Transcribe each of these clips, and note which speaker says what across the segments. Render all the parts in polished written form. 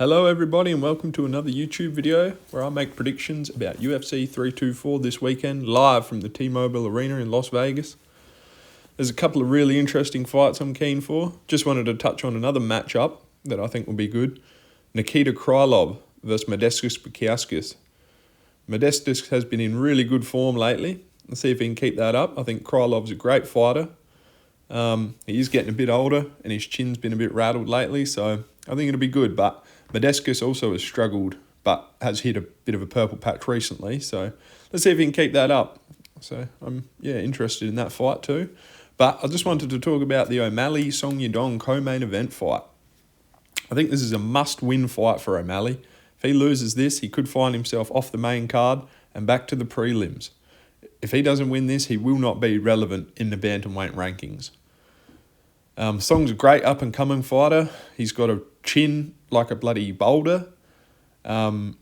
Speaker 1: Hello everybody and welcome to another YouTube video where I make predictions about UFC 324 this weekend live from the T-Mobile Arena in Las Vegas. There's a couple of really interesting fights I'm keen for. Just wanted to touch on another matchup that I think will be good. Nikita Krylov versus Modestas Bukauskas. Modestas has been in really good form lately. Let's see if he can keep that up. I think Krylov's a great fighter. He is getting a bit older and his chin's been a bit rattled lately, so I think it'll be good. But Modestas also has struggled but has hit a bit of a purple patch recently, so let's see if he can keep that up. So I'm interested in that fight too. But I just wanted to talk about the O'Malley-Song Yadong co-main event fight. I think this is a must-win fight for O'Malley. If he loses this, he could find himself off the main card and back to the prelims. If he doesn't win this, he will not be relevant in the bantamweight rankings. Song's a great up-and-coming fighter. He's got a chin like a bloody boulder. And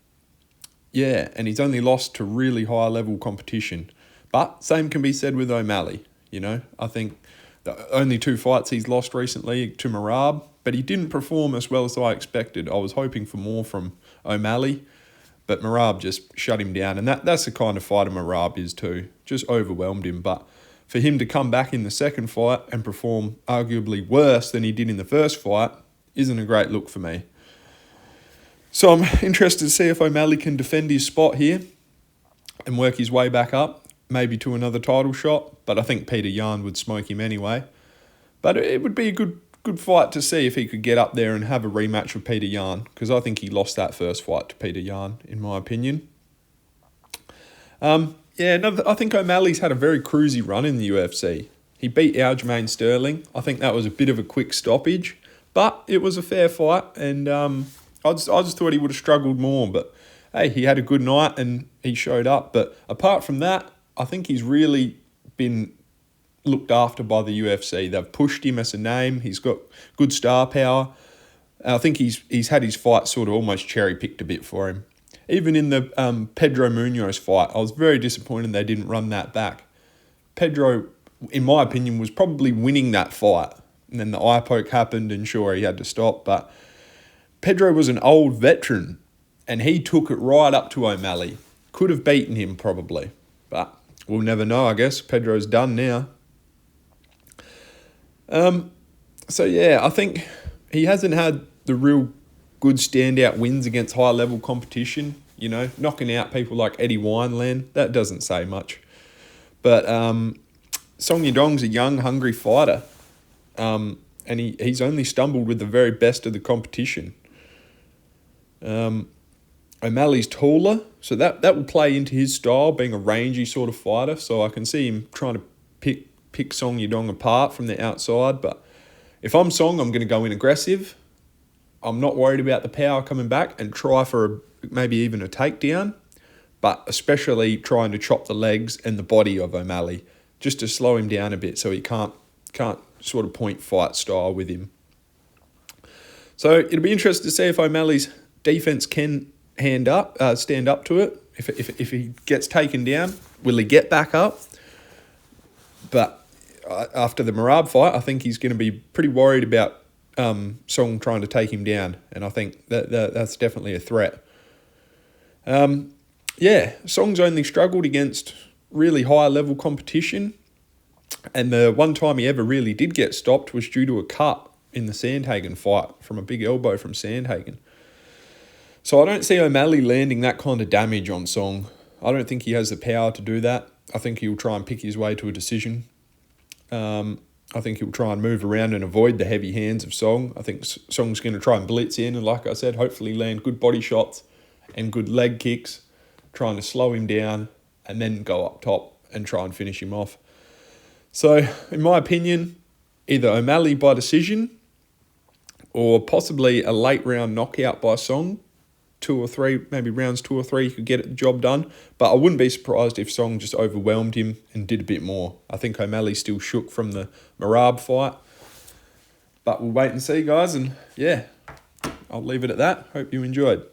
Speaker 1: he's only lost to really high-level competition. But same can be said with O'Malley. You know, I think the only two fights he's lost recently to Merab, but he didn't perform as well as I expected. I was hoping for more from O'Malley, but Merab just shut him down. And that's the kind of fighter Merab is too. Just overwhelmed him. But for him to come back in the second fight and perform arguably worse than he did in the first fight isn't a great look for me. So I'm interested to see if O'Malley can defend his spot here and work his way back up, maybe to another title shot, but I think Peter Yan would smoke him anyway. But it would be a good fight to see if he could get up there and have a rematch with Peter Yan, because I think he lost that first fight to Peter Yan, in my opinion. I think O'Malley's had a very cruisy run in the UFC. He beat Aljamain Sterling. I think that was a bit of a quick stoppage, but it was a fair fight, and I just thought he would have struggled more, but hey, he had a good night and he showed up. But apart from that, I think he's really been looked after by the UFC. They've pushed him as a name. He's got good star power. I think he's had his fight sort of almost cherry-picked a bit for him. Even in the Pedro Munoz fight, I was very disappointed they didn't run that back. Pedro, in my opinion, was probably winning that fight. And then the eye poke happened and sure, he had to stop. But Pedro was an old veteran and he took it right up to O'Malley. Could have beaten him probably, but we'll never know, I guess. Pedro's done now. I think he hasn't had the real good standout wins against high-level competition. You know, knocking out people like Eddie Wineland, that doesn't say much. But Song Yadong's a young, hungry fighter. And he's only stumbled with the very best of the competition. O'Malley's taller, so that will play into his style, being a rangy sort of fighter. So I can see him trying to pick Song Yadong apart from the outside. But if I'm Song, I'm going to go in aggressive. I'm not worried about the power coming back and try for maybe even a takedown, but especially trying to chop the legs and the body of O'Malley just to slow him down a bit so he can't sort of point fight style with him. So it'll be interesting to see if O'Malley's defense can stand up to it. If he gets taken down, will he get back up? But after the Merab fight, I think he's going to be pretty worried about Song trying to take him down, and I think that's definitely a threat. Song's only struggled against really high-level competition, and the one time he ever really did get stopped was due to a cut in the Sandhagen fight from a big elbow from Sandhagen. So I don't see O'Malley landing that kind of damage on Song. I don't think he has the power to do that. I think he'll try and pick his way to a decision. I think he'll try and move around and avoid the heavy hands of Song. I think Song's going to try and blitz in and, like I said, hopefully land good body shots and good leg kicks, trying to slow him down and then go up top and try and finish him off. So, in my opinion, either O'Malley by decision or possibly a late round knockout by Song. 2 or 3, maybe rounds 2 or 3, he could get the job done. But I wouldn't be surprised if Song just overwhelmed him and did a bit more. I think O'Malley still shook from the Merab fight. But we'll wait and see, guys. And I'll leave it at that. Hope you enjoyed.